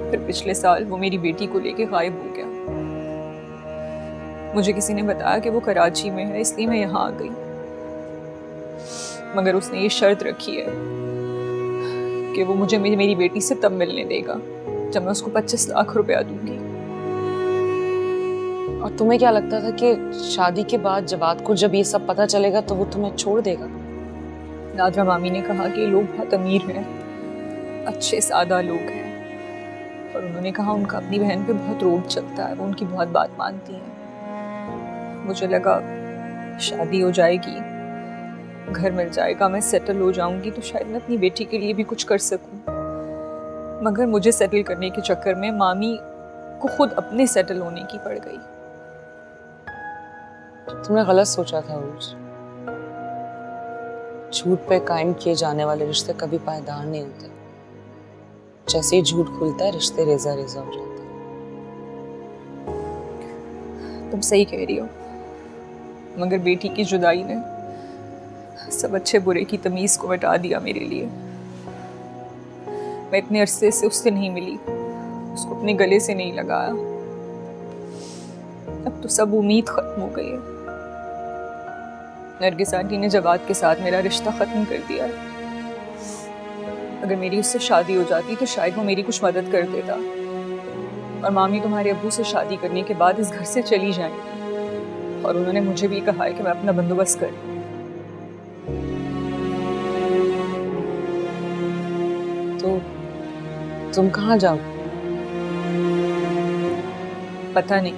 फिर पिछले साल वो मेरी बेटी को लेके गायब हो गया। मुझे किसी ने बताया कि वो कराची में है, इसलिए मैं यहाँ आ गई। मगर उसने ये शर्त रखी है कि वो मुझे मेरी बेटी से तब मिलने देगा जब मैं उसको 25 लाख रुपया दूंगी। और तुम्हें क्या लगता था कि शादी के बाद जवाद को जब ये सब पता चलेगा तो वो तुम्हें छोड़ देगा? नादरा मामी ने कहा कि लोग बहुत अमीर हैं, अच्छे सादा लोग हैं, और उन्होंने कहा उनका अपनी बहन पे बहुत रोब चलता है, वो उनकी बहुत बात मानती हैं। मुझे लगा शादी हो जाएगी, घर मिल जाएगा, मैं सेटल हो जाऊंगी तो शायद मैं अपनी बेटी के लिए भी कुछ कर सकूं। मगर मुझे सेटल करने के चक्कर में मामी को खुद अपने सेटल होने की पड़ गई। तुमने गलत सोचा था उर्ज। झूठ पे कायम किए जाने वाले रिश्ते कभी पायदार नहीं होते। जैसे ही झूठ खुलता है रिश्ते रेजा रेजा हो जाते हैं। तुम सही कह रही हो, मगर बेटी की जुदाई ने सब अच्छे बुरे की तमीज को मिटा दिया मेरे लिए। मैं इतने अरसे से उससे नहीं मिली, उसको अपने गले से नहीं लगाया। अब तो सब उम्मीद खत्म हो गई है। नरगिस आंटी ने जवाद के साथ मेरा रिश्ता खत्म कर दिया है। अगर मेरी उससे शादी हो जाती तो शायद वो मेरी कुछ मदद कर देता, और मामी तुम्हारे अब्बू से शादी करने के बाद इस घर से चली जाएंगी, और उन्होंने मुझे भी कहा है कि मैं अपना बंदोबस्त कर लूं। तो तुम कहाँ जाओ? पता नहीं,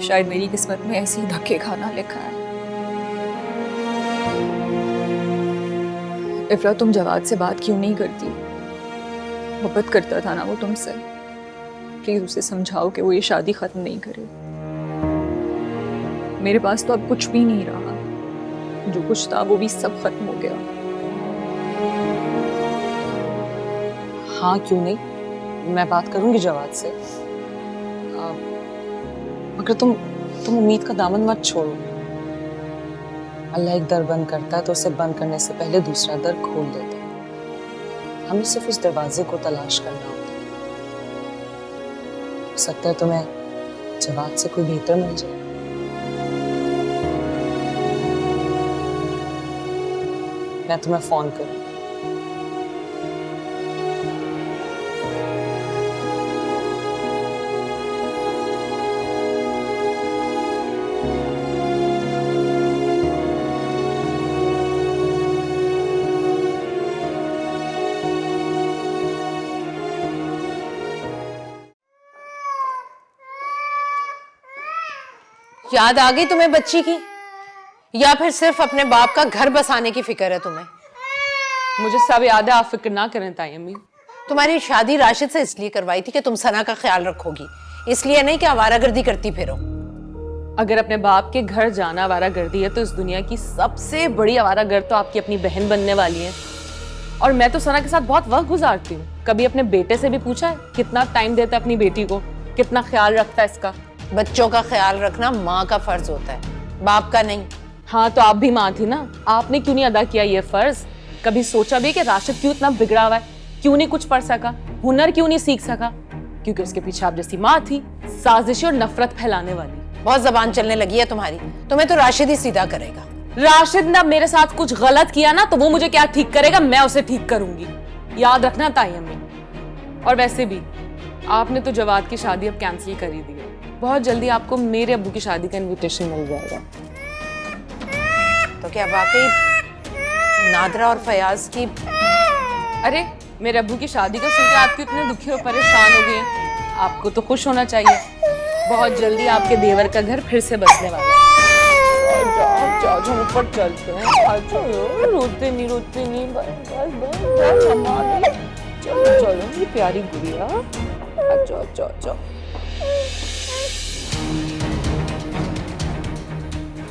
शायद मेरी किस्मत में ऐसे ही धक्के खाना लिखा है। इफ़रा, तुम जवाद से बात क्यों नहीं करती? मोहब्बत करता था ना वो तुमसे। प्लीज उसे समझाओ कि वो ये शादी खत्म नहीं करे। मेरे पास तो अब कुछ भी नहीं रहा, जो कुछ था वो भी सब खत्म हो गया। हाँ क्यों नहीं, मैं बात करूंगी जवाद से। मगर तुम उम्मीद का दामन मत छोड़ो। अल्लाह एक दर बंद करता है तो उसे बंद करने से पहले दूसरा दर खोल देता है। हमें सिर्फ उस दरवाजे को तलाश करना होता है। हो सकता है तुम्हें जवाद से कोई बेहतर मिल जाए। मैं तुम्हें फोन करूं। याद आ गई तुम्हें बच्ची की, या फिर सिर्फ अपने बाप का घर बसाने की फिक्र है तुम्हें? मुझे सब याद है, आप फिक्र ना करें ताई अम्मी। तुम्हारी शादी राशिद से इसलिए करवाई थी कि तुम सना का ख्याल रखोगी, इसलिए नहीं कि आवारागर्दी करती फिरो। अगर अपने बाप के घर जाना आवारागर्दी है तो इस दुनिया की सबसे बड़ी आवारागर्द तो आपकी अपनी बहन बनने वाली है। और मैं तो सना के साथ बहुत वक्त गुजारती हूँ। कभी अपने बेटे से भी पूछा है कितना टाइम देता है अपनी बेटी को, कितना ख्याल रखता है इसका? बच्चों का ख्याल रखना माँ का फर्ज होता है, बाप का नहीं। हाँ तो आप भी माँ थी ना, आपने क्यों नहीं अदा किया ये फर्ज? कभी सोचा भी कि राशिद क्यों इतना बिगड़ा हुआ है, क्यों नहीं कुछ पढ़ सका, हुनर क्यों नहीं सीख सका? क्योंकि उसके पीछे आप जैसी माँ थी, साजिश और नफरत फैलाने वाली। बहुत जबान चलने लगी है तुम्हारी, तुम्हें तो राशिद ही सीधा करेगा। राशिद ने मेरे साथ कुछ गलत किया ना तो वो मुझे क्या ठीक करेगा, मैं उसे ठीक करूंगी, याद रखना ताई अम्मी। और वैसे भी आपने तो जवाद की शादी अब कैंसिल कर ही दी है। बहुत जल्दी आपको मेरे अब्बू की शादी का इनविटेशन मिल जाएगा। तो क्या वाकई नादरा और फयाज की? अरे मेरे अब्बू की शादी का सुनकर आप क्यों इतने दुखी और परेशान हो गए हैं? आपको तो खुश होना चाहिए, बहुत जल्दी आपके देवर का घर फिर से बसने वाला है। जाओ ऊपर चलते हैं। रोते नहीं चलो मेरी प्यारी गुड़िया, जाओ।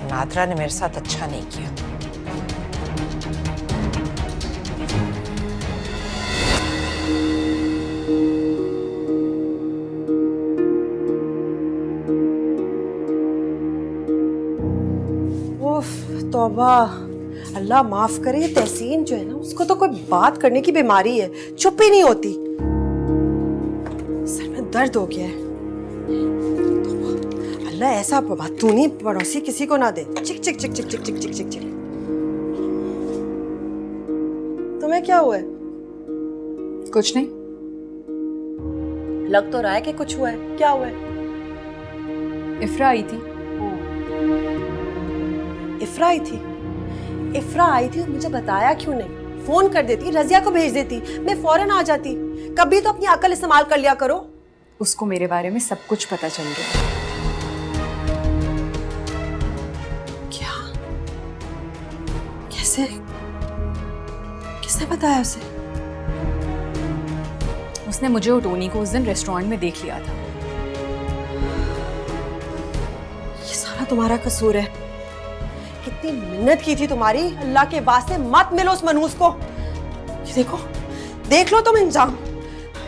नादरा ने मेरे साथ अच्छा नहीं किया। तौबा, अल्लाह माफ करे। तहसीन जो है ना, उसको तो कोई बात करने की बीमारी है, चुप ही नहीं होती। दर्द हो गया है। अल्लाह ऐसा बदतूनी पड़ोसी किसी को ना दे। चिक चिक चिक चिक चिक चिक चिक चिक चिक। तुम्हें क्या हुआ है? कुछ नहीं। लग तो रहा है कि कुछ हुआ है। क्या हुआ है? इफ्रा आई थी। इफ्रा आई थी? इफ्रा आई थी और मुझे बताया क्यों नहीं? फोन कर देती, रजिया को भेज देती, मैं फौरन आ जाती। कभी तो अपनी अकल इस्तेमाल कर लिया करो। उसको मेरे बारे में सब कुछ पता चल गया। क्या? कैसे? किसने बताया उसे? उसने मुझे और टोनी को उस दिन रेस्टोरेंट में देख लिया था। ये सारा तुम्हारा कसूर है। कितनी मिन्नत की थी तुम्हारी, अल्लाह के वास्ते मत मिलो उस मनहूस को। ये देखो, देख लो तुम इंजाम।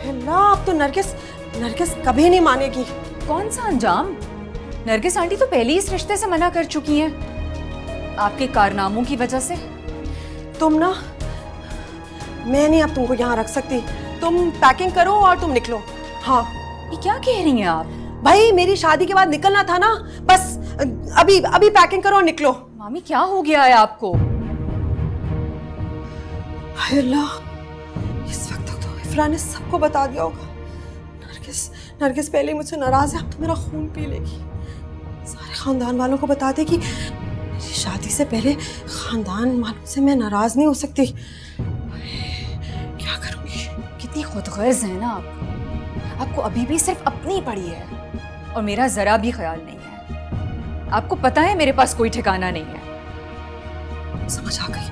अल्लाह, अब तो नरगिस कभी नहीं मानेगी। कौन सा अंजाम? नरगिस आंटी तो पहले ही इस रिश्ते से मना कर चुकी हैं, आपके कारनामों की वजह से। तुम ना, मैं नहीं अब तुमको यहाँ रख सकती। तुम पैकिंग करो और तुम निकलो। हाँ। ये क्या कह रही हैं आप? भाई, मेरी शादी के बाद निकलना था ना, बस अभी अभी पैकिंग करो और निकलो। मामी, क्या हो गया है आपको? हाय अल्लाह, इस वक्त तक तो इफ्रा ने सबको बता दिया होगा। नरगिस पहले ही मुझसे नाराज है, अब तो मेरा खून पी लेगी। सारे खानदान वालों को बता दे कि मेरी शादी से पहले खानदान वालों से मैं नाराज नहीं हो सकती। क्या करूंगी? कितनी खुदगर्ज है ना आप। आपको अभी भी सिर्फ अपनी पड़ी है और मेरा जरा भी ख्याल नहीं है। आपको पता है मेरे पास कोई ठिकाना नहीं है। समझ आ गई।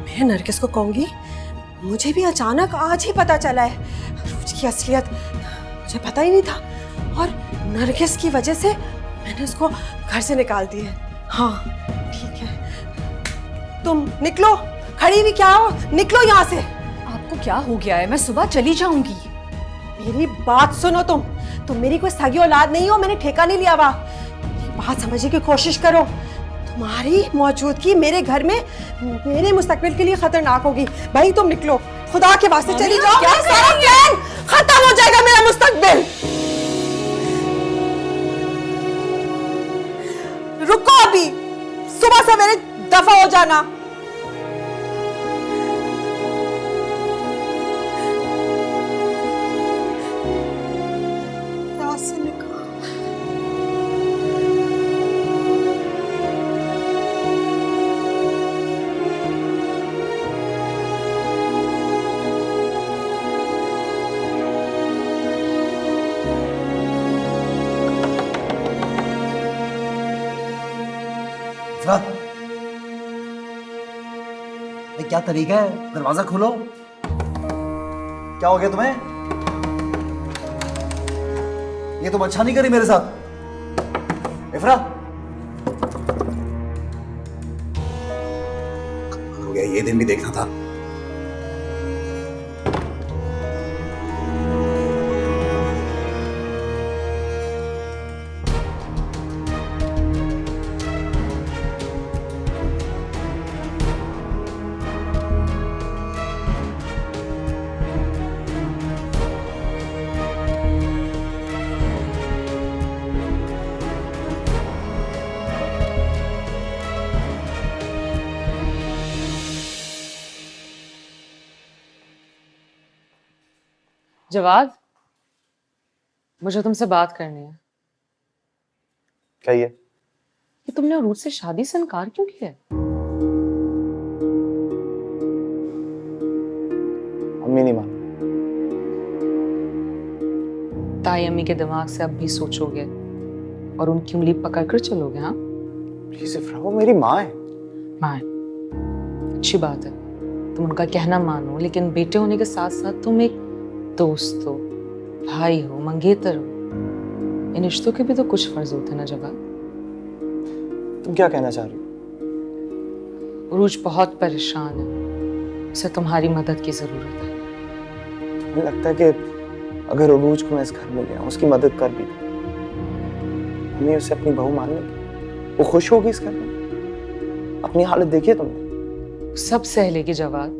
मैं नरगिस को कहूंगी, मुझे भी अचानक आज ही पता चला है रूज की असलियत। मुझे पता ही नहीं था और नरगिस की वजह से मैंने उसको घर से निकाल दिया है। हाँ ठीक है, तुम निकलो। खड़ी भी क्या हो, निकलो यहाँ से। आपको क्या हो गया है? मैं सुबह चली जाऊंगी। मेरी बात सुनो। तुम मेरी कोई सगी औलाद नहीं हो, मैंने ठेका नहीं लिया हुआ। मेरी बात समझने की कोशिश करो। तुम्हारी मौजूदगी मेरे घर में मेरे मुस्तकबिल के लिए खतरनाक होगी। भाई तुम निकलो, खुदा के वास्ते चली जाओ। क्या सारा प्लान खत्म हो जाएगा, मेरा मुस्तकबिल। रुको, अभी सुबह सवेरे दफा हो जाना। क्या तरीका है? दरवाजा खोलो। क्या हो गया तुम्हें? ये तुम अच्छा नहीं करी मेरे साथ। इफ्रा, हो गया, ये दिन भी देखना था। जवाद, मुझे तुमसे बात करनी है। कहिए। कि तुमने अरूज से शादी से इनकार क्यों किया? अम्मी नहीं मान। ताई अम्मी के दिमाग से अब भी सोचोगे और उनकी उंगली पकड़कर चलोगे? हाँ प्लीज इफ्रा, वो मेरी माँ है। माँ है, अच्छी बात है, तुम उनका कहना मानो, लेकिन बेटे होने के साथ साथ तुम एक दोस्त हो, भाई हो, मंगेतर हो। इन रिश्तों के भी तो कुछ फर्ज होते हैं ना जवाब। तुम क्या कहना चाह रही हो? उरूज बहुत परेशान है, उसे तुम्हारी मदद की जरूरत है। मुझे लगता है कि अगर उरूज को मैं इस घर में ले आऊं, उसकी मदद कर भी दूं, हमें उसे अपनी बहू मान लेगी, वो खुश होगी इस घर में। अपनी हालत देखिए तुमने। सब सह लेगी जवाब,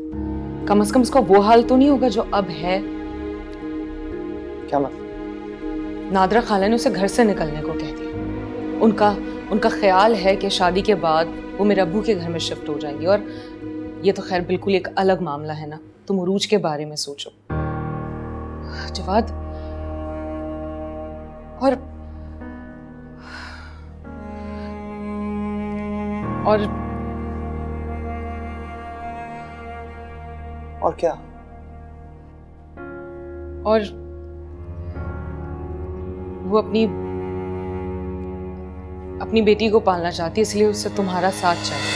कम से कम उसका वो हाल तो नहीं होगा जो अब है। क्या मतलब? नादरा खाला ने उसे घर से निकलने को कह दिया। उनका ख्याल है कि शादी के बाद वो मेरे अब्बू के घर में शिफ्ट हो जाएंगी। और ये तो खैर बिल्कुल एक अलग मामला है ना, तुम उरूज के बारे में सोचो। जवाद, और क्या? और वो अपनी बेटी को पालना चाहती है, इसलिए उससे तुम्हारा साथ चाहिए।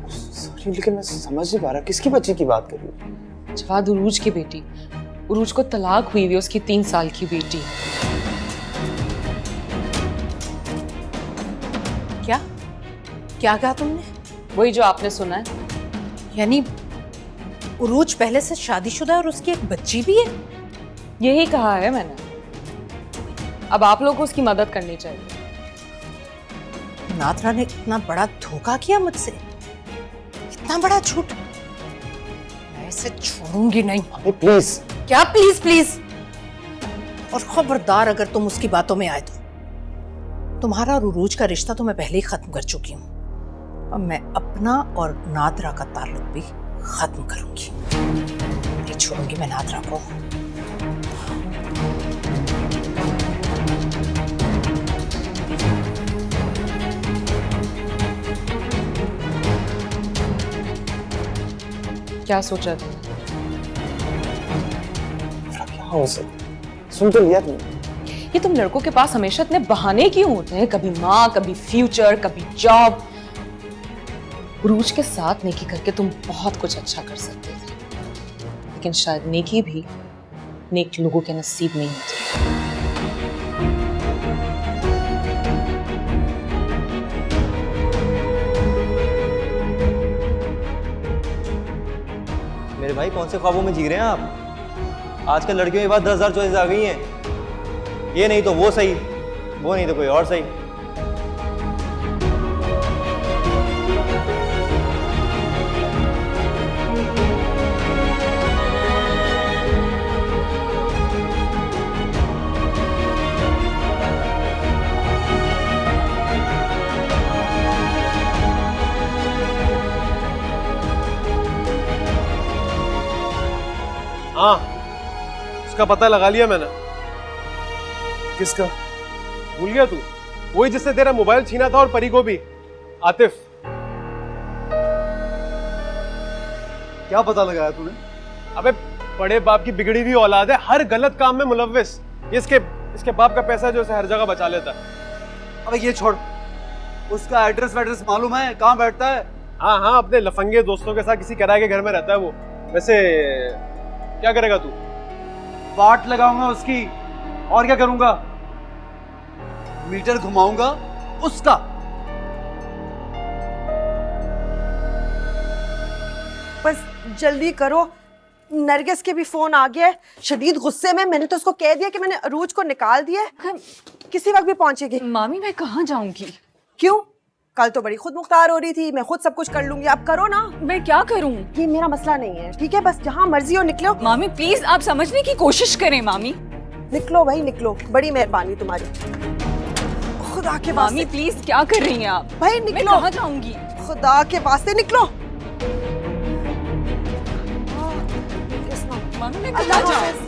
सॉरी, लेकिन मैं समझ नहीं पा रहा किसकी बच्ची की बात कर रही हो? जवाद, उरूज की बेटी। उरूज को तलाक हुई हुई है, उसकी 3 साल की बेटी। क्या क्या कहा तुमने? वही जो आपने सुना है। यानी उरूज पहले से शादीशुदा है और उसकी एक बच्ची भी है? यही कहा है मैंने। अब आप लोगों को उसकी मदद करनी चाहिए। नादरा ने इतना बड़ा धोखा किया मुझसे, इतना बड़ा झूठ। मैं इसे छोड़ूंगी नहीं। अबे प्लीज। क्या प्लीज प्लीज? और खबरदार अगर तुम उसकी बातों में आए तो तुम्हारा और उरूज का रिश्ता तो मैं पहले ही खत्म कर चुकी हूँ। अब मैं अपना और नादरा का ताल्लुक भी खत्म करूंगी। नहीं छोड़ूंगी मैं नादरा को। क्या सोचा तुमने? क्या हो सकता? सुन तो लिया तुमने। ये तुम लड़कों के पास हमेशा इतने बहाने क्यों होते हैं? कभी माँ, कभी फ्यूचर, कभी जॉब। उरूज के साथ नेकी करके तुम बहुत कुछ अच्छा कर सकते थे, लेकिन शायद नेकी भी नेक लोगों के नसीब नहीं होती। मेरे भाई कौन से ख्वाबों में जी रहे हैं आप? आजकल लड़कियों के पास 10,000 चॉइस आ गई हैं। ये नहीं तो वो सही, वो नहीं तो कोई और सही। हाँ, उसका पता लगा लिया मैंने। किसका? भूल गया तू? वही जिसने तेरा मोबाइल छीना था और परी को भी। आतिफ। क्या पता लगाया तूने? अबे बड़े बाप की बिगड़ी हुई औलाद है, हर गलत काम में मुलव्विस। ये इसके बाप का पैसा जो उसे हर जगह बचा लेता है। अबे ये छोड़, उसका एड्रेस वैड्रेस मालूम है? कहाँ बैठता है? हाँ हाँ, अपने लफंगे दोस्तों के साथ किसी किराए के घर में रहता है वो। वैसे क्या करेगा तू? वाट लगाऊंगा उसकी, और क्या करूंगा? मीटर घुमाऊंगा उसका। बस जल्दी करो, नरगिस के भी फोन आ गया है। शदीद गुस्से में। मैंने तो उसको कह दिया कि मैंने अरूज को निकाल दिया है, किसी वक्त भी पहुंचेगी। मामी मैं कहाँ जाऊंगी? क्यों? कल तो बड़ी खुद मुख्तार हो रही थी, मैं खुद सब कुछ कर लूंगी। आप करो ना। मैं क्या करूं? ये मेरा मसला नहीं है, ठीक है? बस जहाँ मर्जी हो निकलो। मामी प्लीज आप समझने की कोशिश करें। मामी निकलो भाई निकलो, बड़ी मेहरबानी तुम्हारी। खुदा के मामी वास्ते प्लीज क्या कर रही हैं आप? भाई मैं निकलो। कहाँ जाऊंगी? खुदा के वास्ते निकलो। मामी मैं अल्लाह कहाँ जाऊं? हाफ़िज़।